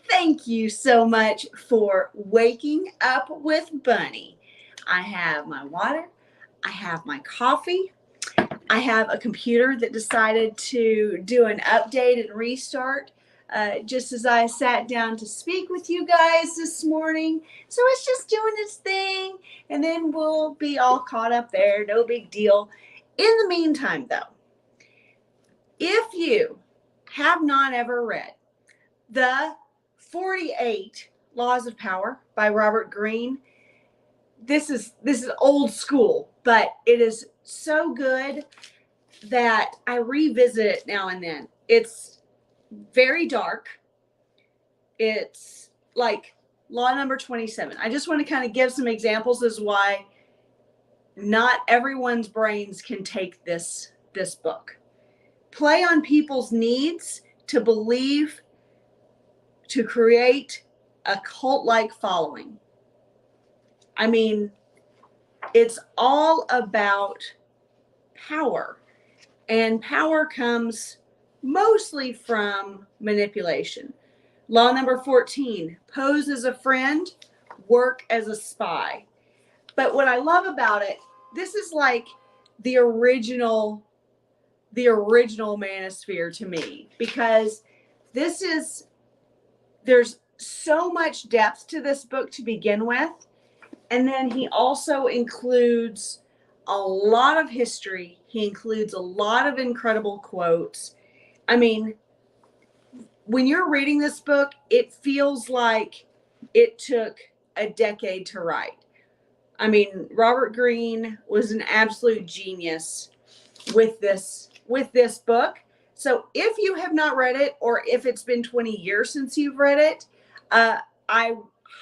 Thank you so much for waking up with Bunny. I have my water, I have my coffee, I have a computer that decided to do an update and restart just as I sat down to speak with you guys this morning. So it's just doing its thing, and then we'll be all caught up there. No big deal. In the meantime, though, if you have not ever read the 48 Laws of Power by Robert Greene, this is old school, but it is so good that I revisit it now and then. It's very dark. It's like law number 27. I just want to kind of give some examples as why not everyone's brains can take this book. Play on people's needs to believe, to create a cult-like following. I mean, it's all about power. And power comes mostly from manipulation. Law number 14, pose as a friend, work as a spy. But what I love about it, this is like the original manosphere to me, because there's so much depth to this book to begin with. And then he also includes a lot of history. He includes a lot of incredible quotes. I mean, when you're reading this book, it feels like it took a decade to write. I mean, Robert Greene was an absolute genius with this book. So if you have not read it, or if it's been 20 years since you've read it, I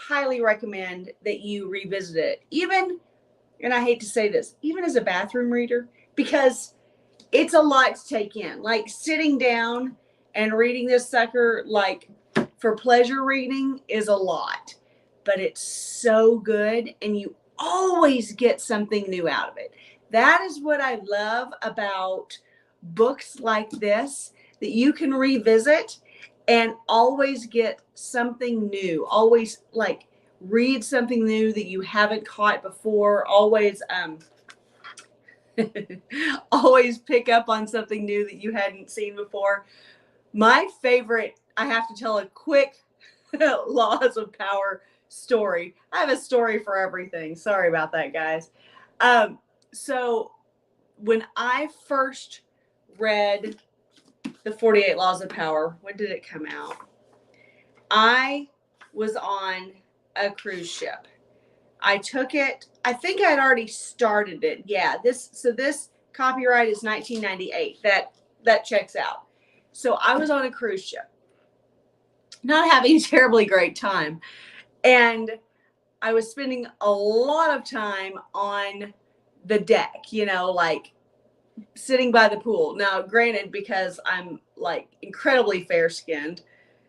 highly recommend that you revisit it. Even, and I hate to say this, even as a bathroom reader, because it's a lot to take in. Like sitting down and reading this sucker, like for pleasure reading, is a lot. But it's so good, and you always get something new out of it. That is what I love about books like this, that you can revisit and always get something new. Always like read something new that you haven't caught before. Always always pick up on something new that you hadn't seen before. My favorite, I have to tell a quick Laws of Power story. I have a story for everything. Sorry about that, guys. So when I first read the 48 Laws of Power, when did it come out? I was on a cruise ship. I took it, I think I'd already started it. Yeah, this copyright is 1998. That checks out. So I was on a cruise ship, not having a terribly great time. And I was spending a lot of time on the deck, like sitting by the pool. Now, granted, because I'm like incredibly fair skinned,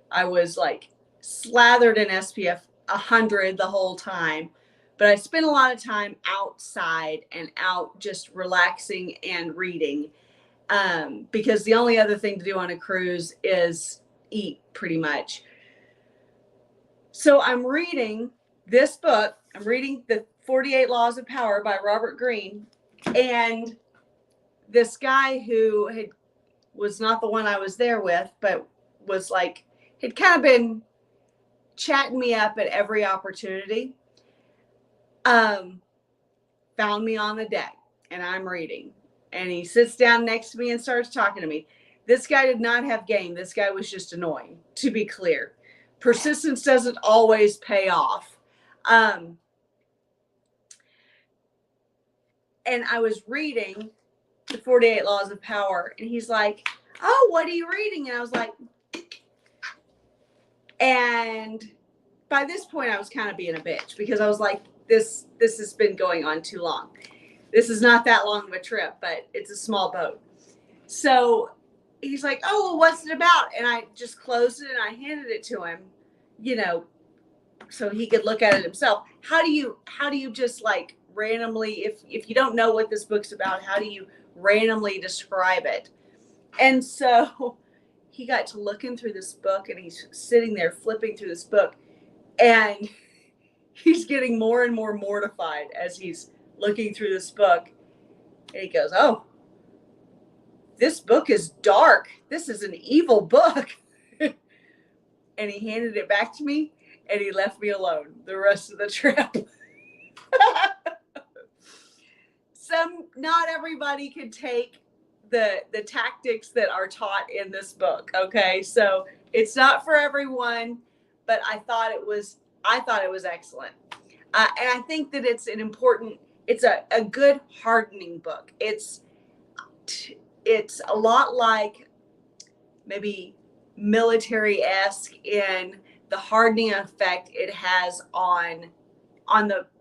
I was like slathered in SPF 100 the whole time. But I spent a lot of time outside and out just relaxing and reading, because the only other thing to do on a cruise is eat, pretty much. So I'm reading this book. I'm reading the 48 Laws of Power by Robert Greene. And this guy who was not the one I was there with, but was like, had kind of been chatting me up at every opportunity, found me on the deck, and I'm reading. And he sits down next to me and starts talking to me. This guy did not have game. This guy was just annoying, to be clear. Persistence doesn't always pay off. And I was reading the 48 Laws of Power, and he's like, "Oh, what are you reading?" And I was like, and by this point I was kind of being a bitch, because I was like, this has been going on too long. This is not that long of a trip, but it's a small boat. So he's like, "Oh, well, what's it about?" And I just closed it and I handed it to him, so he could look at it himself. How do you just like randomly, if you don't know what this book's about, how do you randomly describe it? And so he got to looking through this book, and he's sitting there flipping through this book, and he's getting more and more mortified as he's looking through this book. And he goes, "Oh, this book is dark. This is an evil book." And he handed it back to me, and he left me alone the rest of the trip. Not everybody could take the tactics that are taught in this book. Okay. So it's not for everyone, but I thought it was excellent. And I think that it's a good hardening book. It's a lot like maybe military-esque in the hardening effect it has on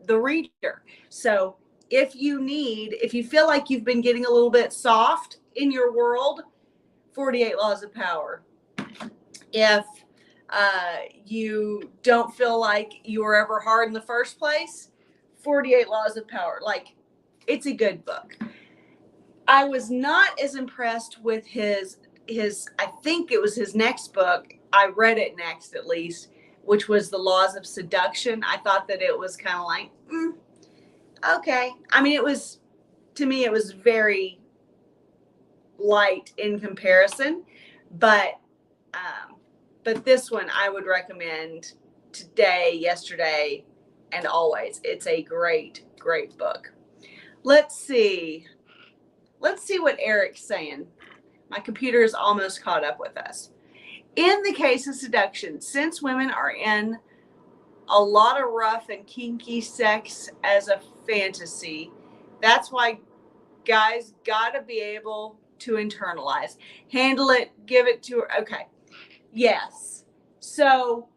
the reader. So if you feel like you've been getting a little bit soft in your world, 48 Laws of Power. If you don't feel like you were ever hard in the first place, 48 Laws of Power. Like, it's a good book. I was not as impressed with his I think it was his next book. I read it next, at least, which was The Laws of Seduction. I thought that it was kind of like, okay. I mean, to me, it was very light in comparison, but this one I would recommend today, yesterday, and always. It's a great, great book. Let's see what Eric's saying. My computer is almost caught up with us. In the case of seduction, since women are in a lot of rough and kinky sex as a fantasy, that's why guys gotta be able to internalize, handle it, give it to her. Okay. Yes. So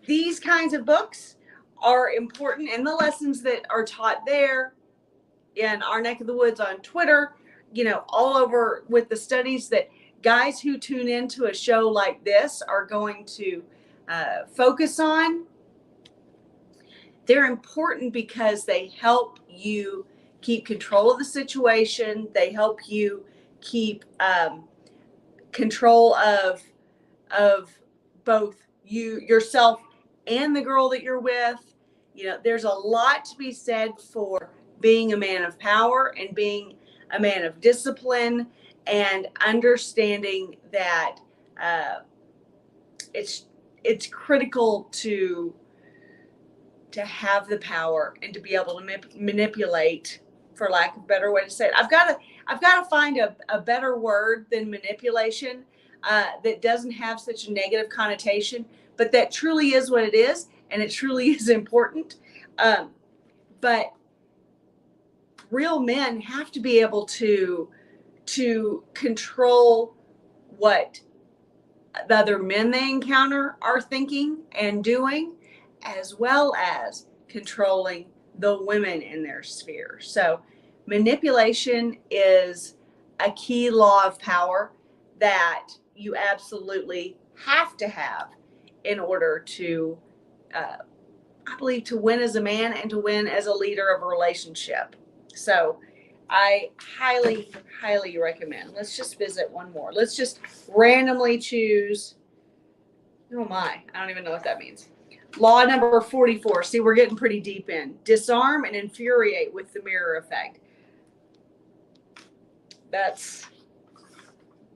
these kinds of books are important, and the lessons that are taught there in our neck of the woods on Twitter, all over with the studies that guys who tune into a show like this are going to focus on. They're important because they help you keep control of the situation. They help you keep control of both yourself and the girl that you're with. There's a lot to be said for being a man of power and being a man of discipline, and understanding that it's critical to have the power and to be able to manipulate, for lack of a better way to say it. I've got to find a better word than manipulation that doesn't have such a negative connotation, but that truly is what it is, and it truly is important. But real men have to be able to control what the other men they encounter are thinking and doing, as well as controlling the women in their sphere. So manipulation is a key law of power that you absolutely have to have in order to, I believe, to win as a man and to win as a leader of a relationship. So I highly, highly recommend. Let's just visit one more. Let's just randomly choose. Oh my, I don't even know what that means. Law number 44. See, we're getting pretty deep in. Disarm and infuriate with the mirror effect. That's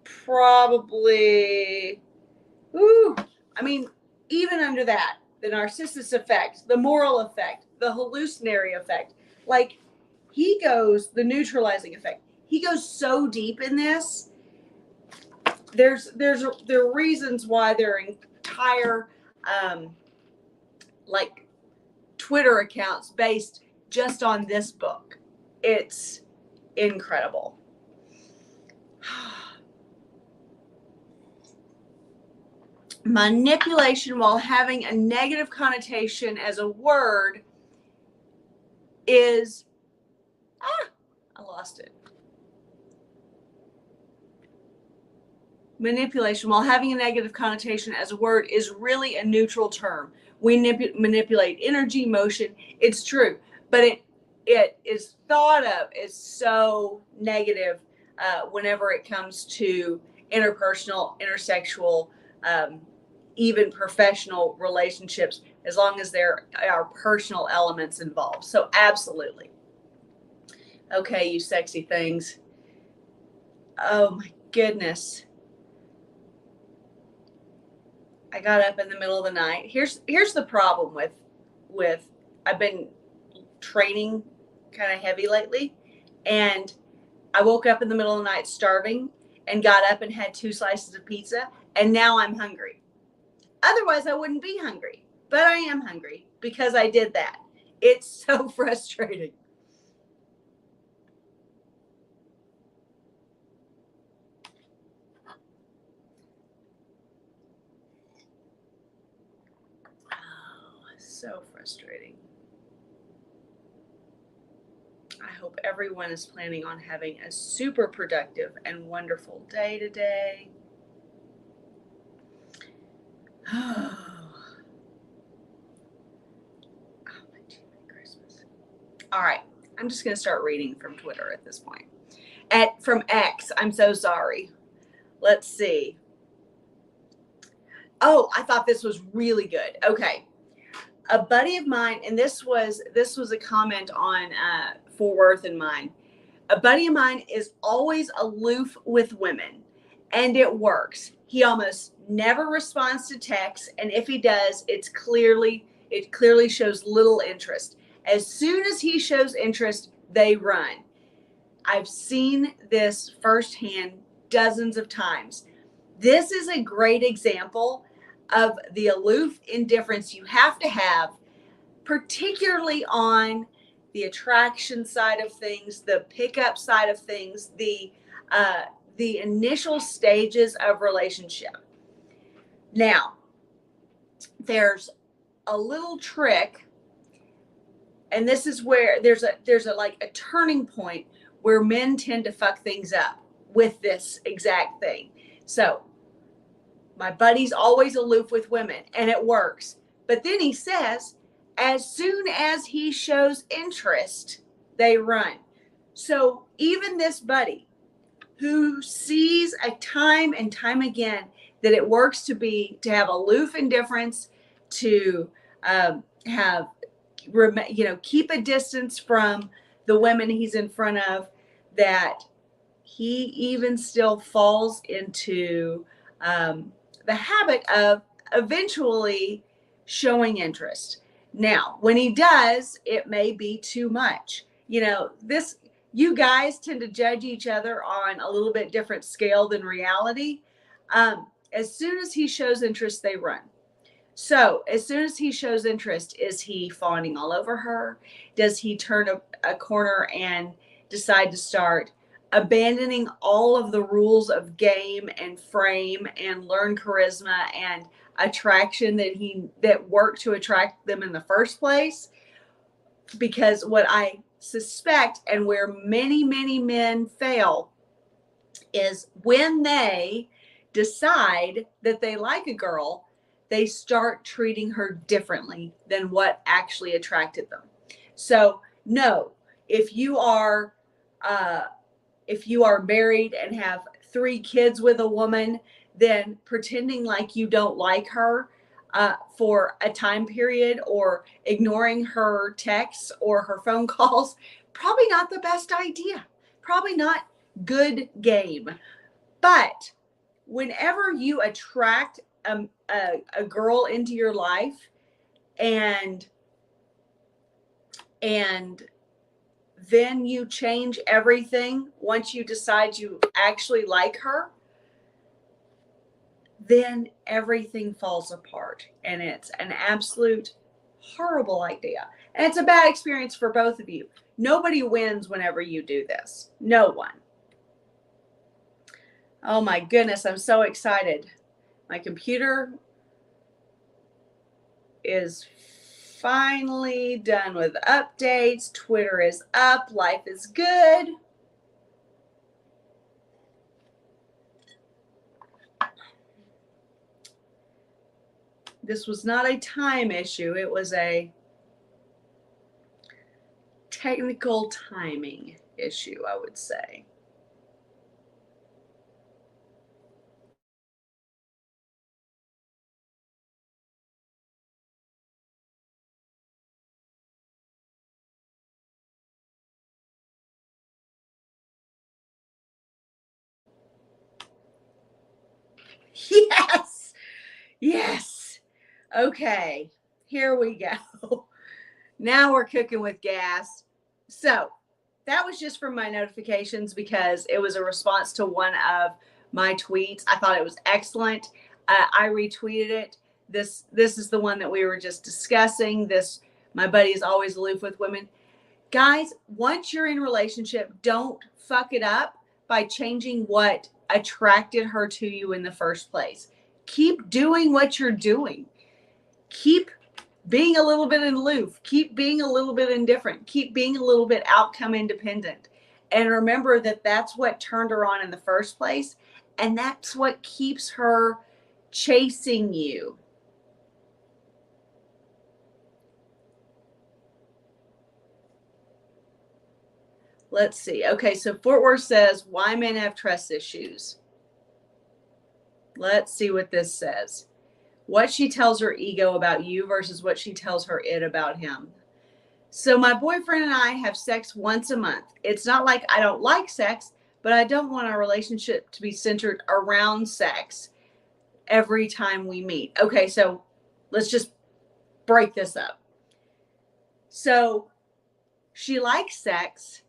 probably, even under that, the narcissist effect, the moral effect, the hallucinatory effect, like the neutralizing effect. He goes so deep in this. There are reasons why there are entire Twitter accounts based just on this book. It's incredible. Manipulation, while having a negative connotation as a word, is I lost it. Manipulation, while having a negative connotation as a word, is really a neutral term. We manipulate energy, motion. It's true, but it is thought of as so negative whenever it comes to interpersonal, intersexual, even professional relationships, as long as there are personal elements involved. So absolutely. Okay, you sexy things. Oh my goodness. I got up in the middle of the night. Here's the problem with I've been training kind of heavy lately, and I woke up in the middle of the night starving and got up and had 2 slices of pizza, and now I'm hungry. Otherwise, I wouldn't be hungry, but I am hungry because I did that. It's so frustrating. Oh, so frustrating. I hope everyone is planning on having a super productive and wonderful day today. Oh, my Christmas. All right, I'm just going to start reading from Twitter at this point. From X, I'm so sorry. Let's see. Oh, I thought this was really good. Okay. A buddy of mine, and this was a comment on for Worth and mine. A buddy of mine is always aloof with women, and it works. He almost never responds to texts, and if he does, it clearly shows little interest. As soon as he shows interest, they run. I've seen this firsthand dozens of times. This is a great example of the aloof indifference you have to have, particularly on the attraction side of things, the pickup side of things, the initial stages of relationship. Now, there's a little trick, and this is where there's a like a turning point where men tend to fuck things up with this exact thing. So my buddy's always aloof with women, and it works. But then he says, as soon as he shows interest, they run. So even this buddy who sees a time and time again that it works to have aloof indifference, to keep a distance from the women he's in front of, that he even still falls into the habit of eventually showing interest. Now, when he does, it may be too much. You guys tend to judge each other on a little bit different scale than reality. As soon as he shows interest, they run. So as soon as he shows interest, is he fawning all over her? Does he turn a corner and decide to start abandoning all of the rules of game and frame and learn charisma and attraction that worked to attract them in the first place? Because what I suspect, and where many, many men fail, is when they decide that they like a girl, they start treating her differently than what actually attracted them. So no, if you are married and have 3 kids with a woman, then pretending like you don't like her for a time period, or ignoring her texts or her phone calls, probably not the best idea. Probably not good game. But whenever you attract a girl into your life, and then you change everything once you decide you actually like her, then everything falls apart, and it's an absolute horrible idea. And it's a bad experience for both of you. Nobody wins whenever you do this. No one. Oh my goodness, I'm so excited. My computer is finally done with updates. Twitter is up. Life is good. This was not a time issue. It was a technical timing issue, I would say. Yes. Yes. Okay. Here we go. Now we're cooking with gas. So that was just from my notifications because it was a response to one of my tweets. I thought it was excellent. I retweeted it. This is the one that we were just discussing. This, my buddy is always aloof with women. Guys, once you're in a relationship, don't fuck it up by changing what attracted her to you in the first place. Keep doing what you're doing. Keep being a little bit aloof. Keep being a little bit indifferent. Keep being a little bit outcome independent. And remember that that's what turned her on in the first place. And that's what keeps her chasing you. Let's see. Okay, so Fort Worth says, why men have trust issues. Let's see what this says. What she tells her ego about you versus what she tells her it about him. So my boyfriend and I have sex once a month. It's not like I don't like sex, but I don't want our relationship to be centered around sex every time we meet. Okay, so let's just break this up. So she likes sex.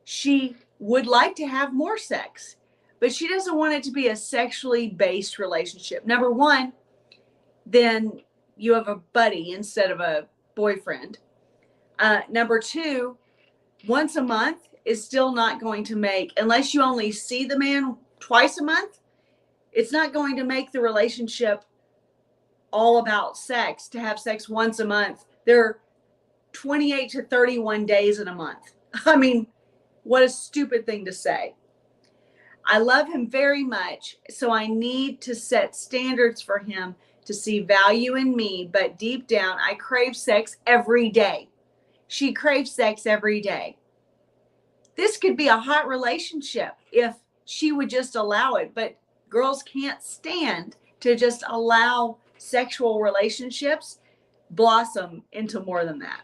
She would like to have more sex, but she doesn't want it to be a sexually based relationship. Number one, then you have a buddy instead of a boyfriend. Number two, once a month is still not going to make, unless you only see the man twice a month, it's not going to make the relationship all about sex to have sex once a month. There are 28 to 31 days in a month. I mean, what a stupid thing to say. I love him very much, so I need to set standards for him to see value in me, but deep down, I crave sex every day. She craves sex every day. This could be a hot relationship if she would just allow it, but girls can't stand to just allow sexual relationships blossom into more than that.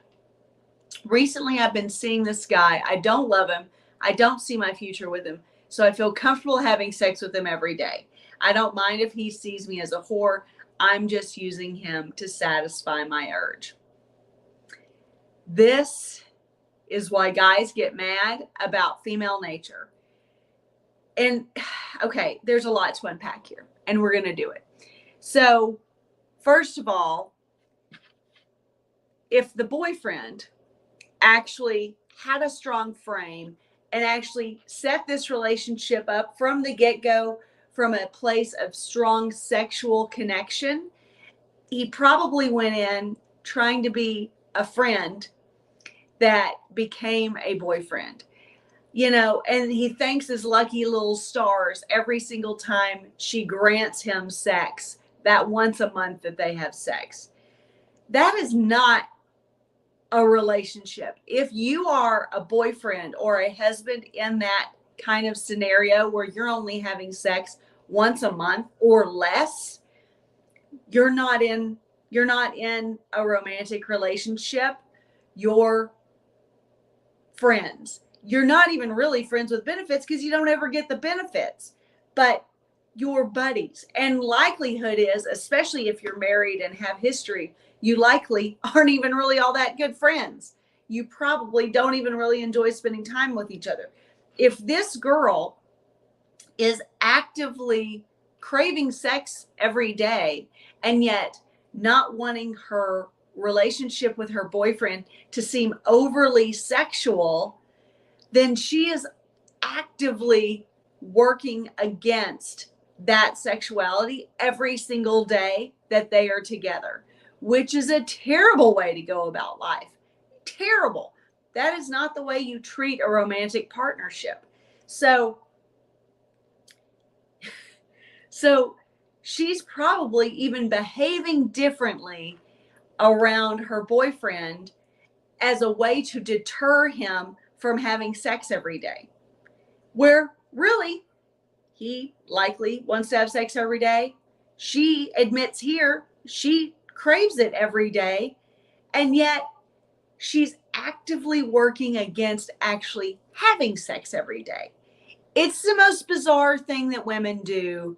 Recently, I've been seeing this guy. I don't love him. I don't see my future with him. So I feel comfortable having sex with him every day. I don't mind if he sees me as a whore. I'm just using him to satisfy my urge. This is why guys get mad about female nature. And okay, there's a lot to unpack here, and we're going to do it. So, first of all, if the boyfriend actually had a strong frame and actually set this relationship up from the get-go from a place of strong sexual connection, he probably went in trying to be a friend that became a boyfriend, you know, and he thanks his lucky little stars every single time she grants him sex, that once a month that they have sex. That is not a relationship. If you are a boyfriend or a husband in that kind of scenario where you're only having sex once a month or less, you're not in a romantic relationship. You're friends. You're not even really friends with benefits because you don't ever get the benefits, but you're buddies. And likelihood is, especially if you're married and have history, you likely aren't even really all that good friends. You probably don't even really enjoy spending time with each other. If this girl is actively craving sex every day and yet not wanting her relationship with her boyfriend to seem overly sexual, then she is actively working against that sexuality every single day that they are together, which is a terrible way to go about life. Terrible. That is not the way you treat a romantic partnership. So she's probably even behaving differently around her boyfriend as a way to deter him from having sex every day, where really he likely wants to have sex every day. She admits here she craves it every day, and yet she's actively working against actually having sex every day. It's the most bizarre thing that women do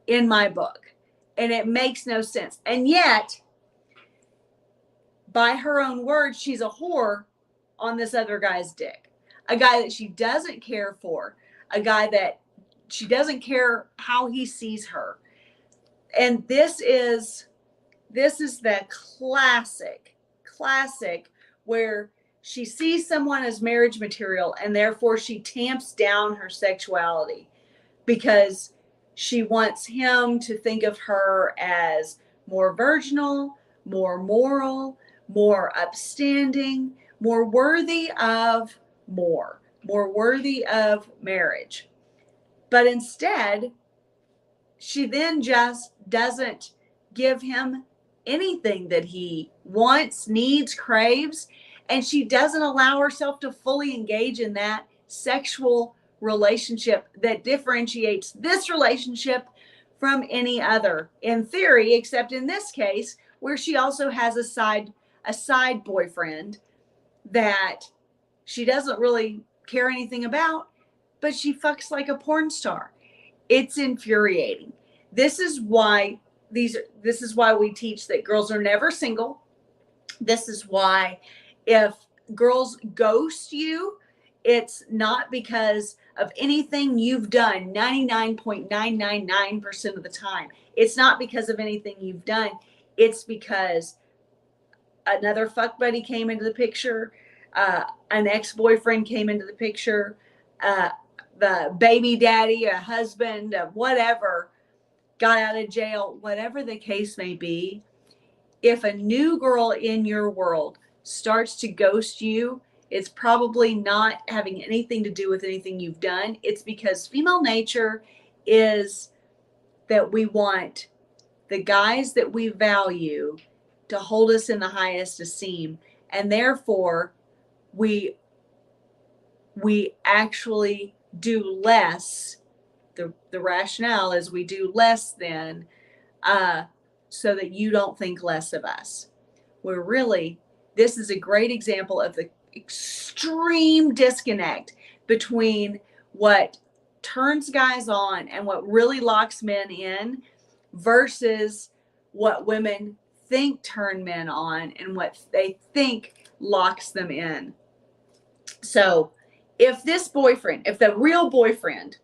in my book, and it makes no sense. And yet, by her own words, she's a whore on this other guy's dick. A guy that she doesn't care for, a guy that she doesn't care how he sees her. And this is the classic where she sees someone as marriage material, and therefore she tamps down her sexuality because she wants him to think of her as more virginal, more moral, more upstanding, more worthy of more worthy of marriage. But instead, she then just doesn't give him anything that he wants, needs, craves, and she doesn't allow herself to fully engage in that sexual relationship that differentiates this relationship from any other, in theory, except in this case where she also has a side boyfriend that she doesn't really care anything about, but she fucks like a porn star. It's infuriating. This is why we teach that girls are never single. This is why if girls ghost you, it's not because of anything you've done 99.999% of the time. It's not because of anything you've done. It's because another fuck buddy came into the picture, an ex-boyfriend came into the picture, the baby daddy, a husband, whatever, got out of jail, whatever the case may be. If a new girl in your world starts to ghost you, it's probably not having anything to do with anything you've done. It's because female nature is that we want the guys that we value to hold us in the highest esteem. And therefore, we actually do less. The rationale is we do less than so that you don't think less of us. Where really, this is a great example of the extreme disconnect between what turns guys on and what really locks men in versus what women think turn men on and what they think locks them in. So if the real boyfriend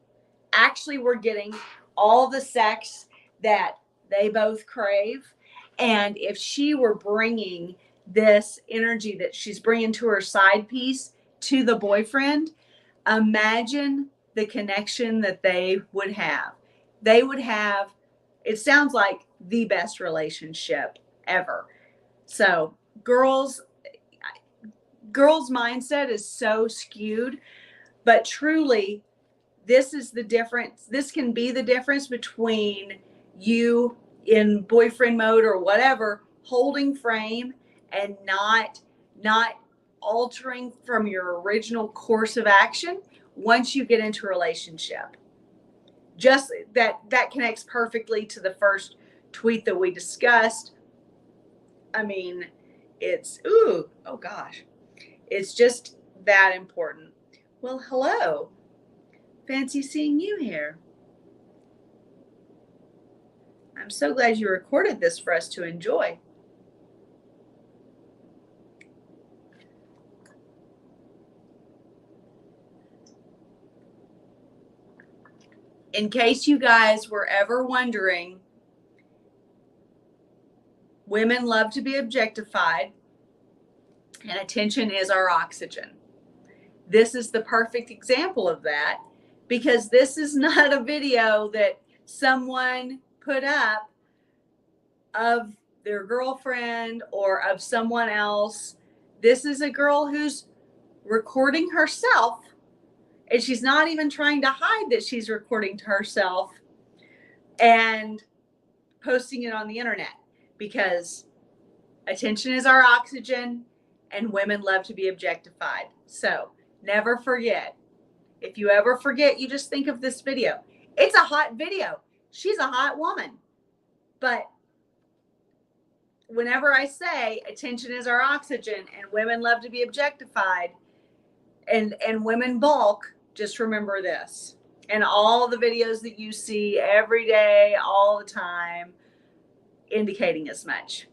actually were getting all the sex that they both crave, and if she were bringing this energy that she's bringing to her side piece to the boyfriend, imagine the connection that they would have. They would have, it sounds like, the best relationship ever. So girls' mindset is so skewed, but truly, this is the difference. This can be the difference between you in boyfriend mode or whatever, holding frame and not altering from your original course of action once you get into a relationship. Just that connects perfectly to the first tweet that we discussed. I mean, it's it's just that important. Well, hello. Fancy seeing you here. I'm so glad you recorded this for us to enjoy. In case you guys were ever wondering, women love to be objectified, and attention is our oxygen. This is the perfect example of that, because this is not a video that someone put up of their girlfriend or of someone else. This is a girl who's recording herself, and she's not even trying to hide that she's recording to herself and posting it on the internet, because attention is our oxygen, and women love to be objectified. So never forget. If you ever forget, you just think of this video. It's a hot video. She's a hot woman. But whenever I say attention is our oxygen and women love to be objectified and women bulk, just remember this. And all the videos that you see every day, all the time, indicating as much.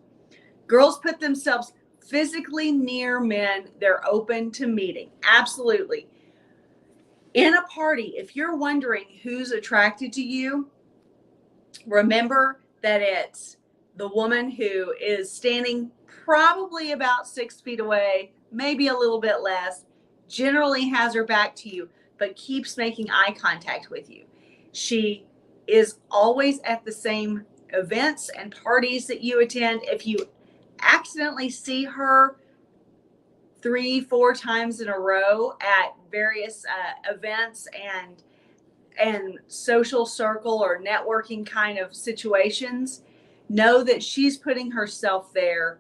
Girls put themselves physically near men they're open to meeting. Absolutely. In a party, if you're wondering who's attracted to you, remember that it's the woman who is standing probably about 6 feet away, maybe a little bit less, generally has her back to you, but keeps making eye contact with you. She is always at the same events and parties that you attend. If you accidentally see her 3-4 times in a row at various events and social circle or networking kind of situations, know that she's putting herself there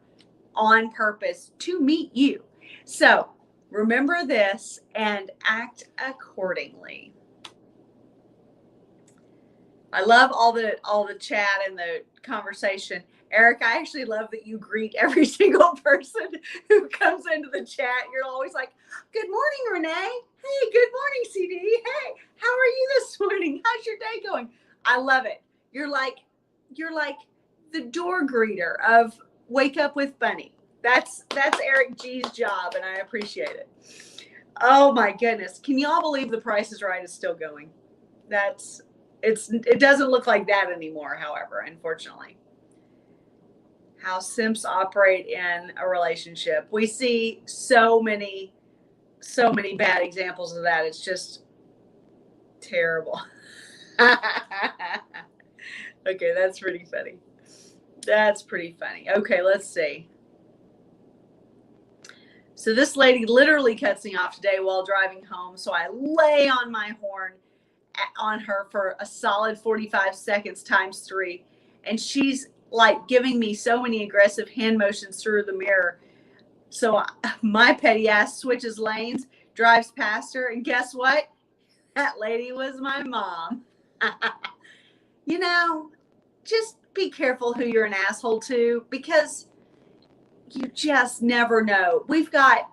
on purpose to meet you. So remember this and act accordingly. I love all the chat and the conversation. Eric, I actually love that you greet every single person who comes into the chat. You're always like, good morning, Renee. Hey, good morning, CD. Hey, how are you this morning? How's your day going? I love it. You're like the door greeter of Wake Up with Bunny. That's Eric G's job, and I appreciate it. Oh my goodness. Can y'all believe The Price is Right is still going? It doesn't look like that anymore, however, unfortunately. How simps operate in a relationship. We see so many bad examples of that. It's just terrible. Okay, that's pretty funny. That's pretty funny. Okay, let's see. So this lady literally cuts me off today while driving home. So I lay on my horn on her for a solid 45 seconds times 3. And she's like giving me so many aggressive hand motions through the mirror. So my petty ass switches lanes, drives past her. And guess what? That lady was my mom. You know, just be careful who you're an asshole to, because you just never know. We've got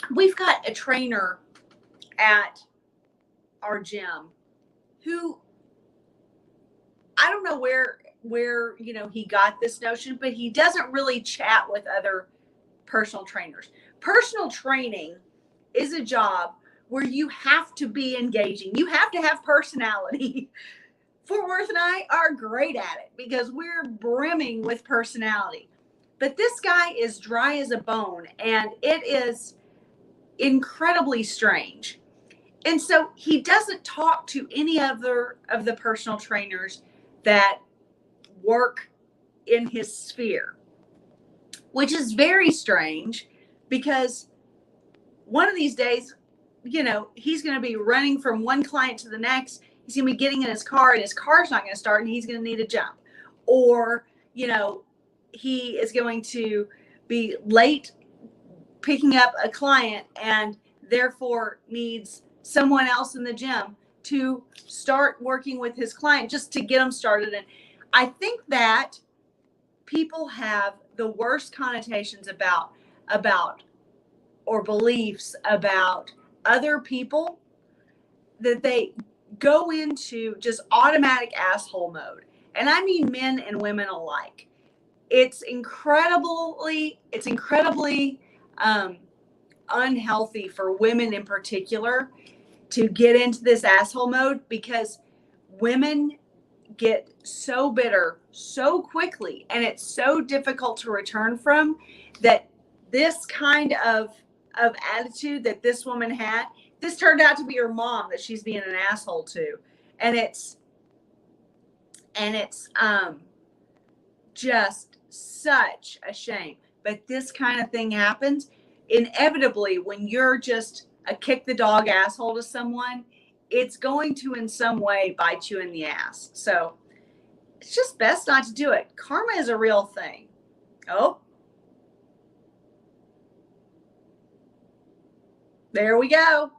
a trainer at our gym who, I don't know where he got this notion, but he doesn't really chat with other personal trainers. Personal training is a job where you have to be engaging. You have to have personality. Fort Worth and I are great at it because we're brimming with personality. But this guy is dry as a bone, and it is incredibly strange. And so he doesn't talk to any other of the personal trainers that work in his sphere, which is very strange because one of these days, he's going to be running from one client to the next. He's going to be getting in his car and his car's not going to start and he's going to need a jump. Or, he is going to be late picking up a client and therefore needs someone else in the gym to start working with his client just to get them started. And I think that people have the worst connotations about or beliefs about other people, that they go into just automatic asshole mode. And I mean men and women alike. It's incredibly unhealthy for women in particular to get into this asshole mode, because women get so bitter so quickly and it's so difficult to return from, that this kind of attitude that this woman had, this turned out to be her mom that she's being an asshole to. And it's just such a shame. But this kind of thing happens inevitably when you're just a kick the dog asshole to someone. It's going to in some way bite you in the ass. So it's just best not to do it. Karma is a real thing. Oh, there we go.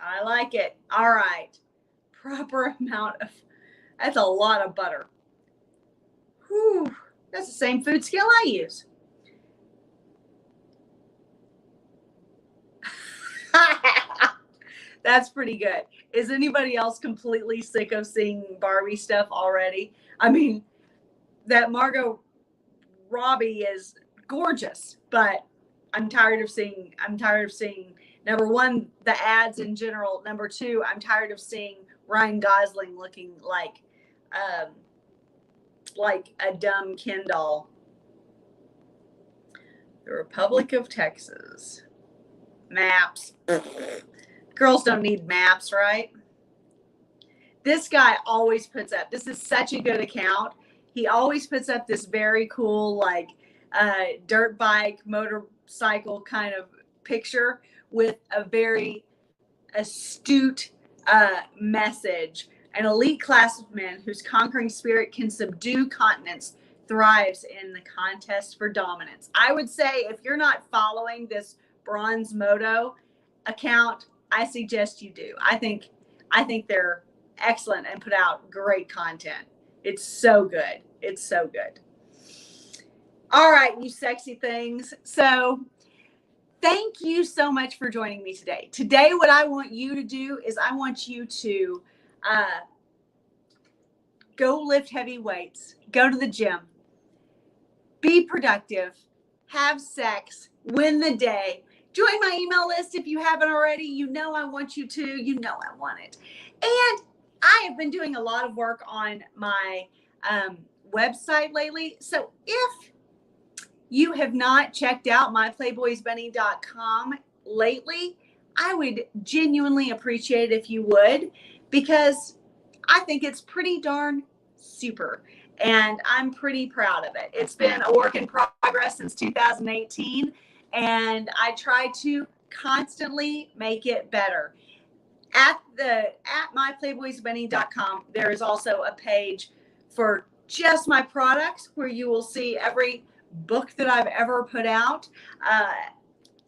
I like it. All right. Proper amount of, that's a lot of butter. Whew. That's the same food scale I use. That's pretty good. Is anybody else completely sick of seeing Barbie stuff already? I mean, that Margot Robbie is gorgeous, but I'm tired of seeing number one, the ads in general. Number two, I'm tired of seeing Ryan Gosling looking like a dumb Ken doll. The Republic of Texas. Maps. Girls don't need maps, right? This guy always puts up, this is such a good account. He always puts up this very cool, like, dirt bike, motorcycle kind of picture with a very astute message. An elite class of men whose conquering spirit can subdue continents thrives in the contest for dominance. I would say if you're not following this Bronze Moto account, I suggest you do. I think they're excellent and put out great content. It's so good. It's so good. All right, you sexy things. So thank you so much for joining me today. Today, what I want you to do is I want you to go lift heavy weights, go to the gym, be productive, have sex, win the day. Join my email list if you haven't already. You know I want you to. You know I want it. And I have been doing a lot of work on my website lately. So if you have not checked out my playboysbunny.com lately, I would genuinely appreciate it if you would, because I think it's pretty darn super. And I'm pretty proud of it. It's been a work in progress since 2018. And I try to constantly make it better. At myplayboysbunny.com, there is also a page for just my products where you will see every book that I've ever put out.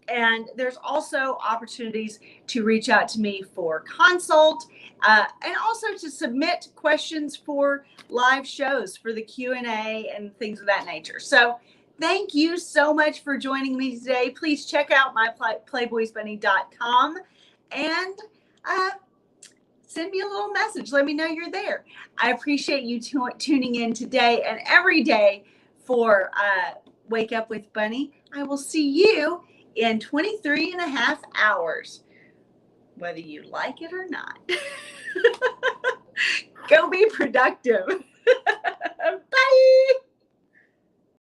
And there's also opportunities to reach out to me for consult and also to submit questions for live shows for the Q&A and things of that nature. So thank you so much for joining me today. Please check out my playboysbunny.com and send me a little message. Let me know you're there. I appreciate you tuning in today and every day for Wake Up with Bunny. I will see you in 23 and a half hours, whether you like it or not. Go be productive.